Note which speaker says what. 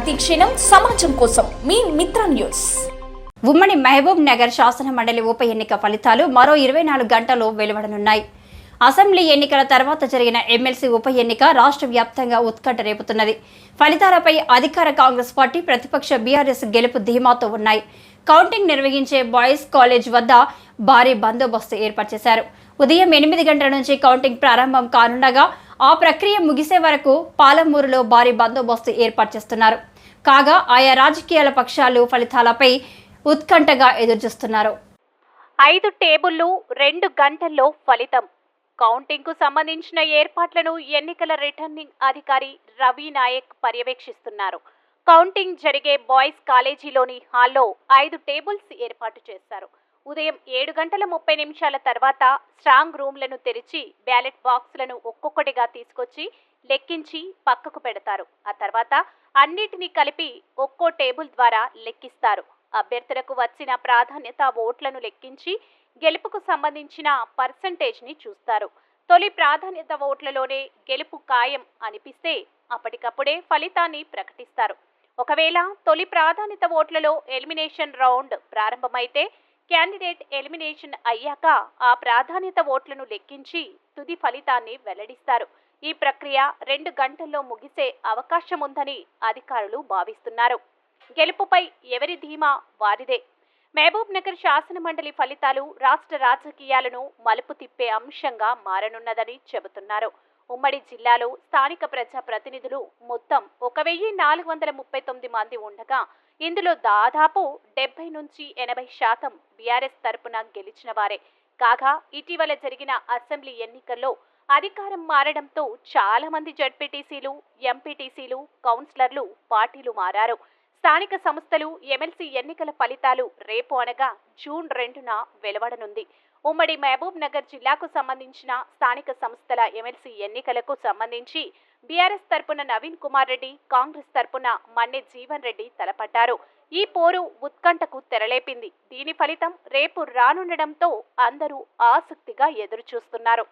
Speaker 1: ప్రతి క్షణం సమాజం కోసం మీ మిత్ర న్యూస్.
Speaker 2: ఉమ్మడి మహబూబ్ నగర్ శాసన మండలి ఉప ఎన్నిక ఫలితాలు మరో 24 గంటల్లో వెలువడనున్నాయి. అసెంబ్లీ ఎన్నికల తర్వాత జరిగిన ఎమ్మెల్సీ ఉప ఎన్నిక రాష్ట్ర వ్యాప్తంగా ఉత్కంఠ రేపుతున్నది. ఫలితాలపై అధికార కాంగ్రెస్ పార్టీ, ప్రతిపక్ష బీఆర్ఎస్ గెలుపు ధీమాతో ఉన్నాయి. కౌంటింగ్ నిర్వహించే బాయ్స్ కాలేజ్ వద్ద భారీ బందోబస్తు ఏర్పాటు చేశారు. ఉదయం 8 గంటల నుంచి కౌంటింగ్ ప్రారంభం కానుండగా ఆ ప్రక్రియ ముగిసే వరకు పాలమూరులో భారీ బందోబస్తు ఏర్పాటు చేస్తున్నారు. కాగా ఆయా రాజకీయాల పక్షాలు ఫలితాలపై ఉత్కంఠగా ఎదురుచూస్తున్నారు.
Speaker 3: 5 టేబుళ్లు 2 గంటల్లో ఫలితం. కౌంటింగ్ కు సంబంధించిన ఏర్పాట్లను ఎన్నికల రిటర్నింగ్ అధికారి రవి నాయక్ పర్యవేక్షిస్తున్నారు. కౌంటింగ్ జరిగే బాయ్స్ కాలేజీలోని హాల్లో 5 టేబుల్స్ ఏర్పాటు చేశారు. ఉదయం 7:30 తర్వాత స్ట్రాంగ్ రూమ్లను తెరిచి బ్యాలెట్ బాక్సులను ఒక్కొక్కటిగా తీసుకొచ్చి లెక్కించి పక్కకు పెడతారు. ఆ తర్వాత అన్నిటినీ కలిపి ఒక్కో టేబుల్ ద్వారా లెక్కిస్తారు. అభ్యర్థులకు వచ్చిన ప్రాధాన్యత ఓట్లను లెక్కించి గెలుపుకు సంబంధించిన పర్సంటేజ్ని చూస్తారు. తొలి ప్రాధాన్యత ఓట్లలోనే గెలుపు ఖాయం అనిపిస్తే అప్పటికప్పుడే ఫలితాన్ని ప్రకటిస్తారు. ఒకవేళ తొలి ప్రాధాన్యత ఓట్లలో ఎలిమినేషన్ రౌండ్ ప్రారంభమైతే క్యాండిడేట్ ఎలిమినేషన్ అయ్యాక ఆ ప్రాధాన్యత ఓట్లను లెక్కించి తుది ఫలితాన్ని వెల్లడిస్తారు. ఈ ప్రక్రియ 2 గంటల్లో ముగిసే అవకాశం ఉందని అధికారులు భావిస్తున్నారు. గెలుపుపై ఎవరి ధీమా వారిదే. మహబూబ్ నగర్ శాసన మండలి ఫలితాలు రాష్ట్ర రాజకీయాలను మలుపు తిప్పే అంశంగా మారనున్నదని చెబుతున్నారు. ఉమ్మడి జిల్లాలో స్థానిక ప్రజా ప్రతినిధులు మొత్తం 1439 మంది ఉండగా ఇందులో దాదాపు 70 నుంచి 80% బీఆర్ఎస్ తరపున గెలిచిన వారే. కాగా ఇటీవల జరిగిన అసెంబ్లీ ఎన్నికల్లో అధికారం మారడంతో చాలా మంది జడ్పీటీసీలు, ఎంపీటీసీలు, కౌన్సిలర్లు పార్టీలు మారారు. స్థానిక సంస్థలు ఎమ్మెల్సీ ఎన్నికల ఫలితాలు రేపు అనగా జూన్ 2న వెలువడనుంది. ఉమ్మడి మహబూబ్ నగర్ జిల్లాకు సంబంధించిన స్థానిక సంస్థల ఎమ్మెల్సీ ఎన్నికలకు సంబంధించి బీఆర్ఎస్ తరపున నవీన్ కుమార్ రెడ్డి, కాంగ్రెస్ తరపున మన్నె జీవన్ రెడ్డి తలపడ్డారు. ఈ పోరు ఉత్కంఠకు తెరలేపింది. దీని ఫలితం రేపు రానుండడంతో అందరూ ఆసక్తిగా ఎదురుచూస్తున్నారు.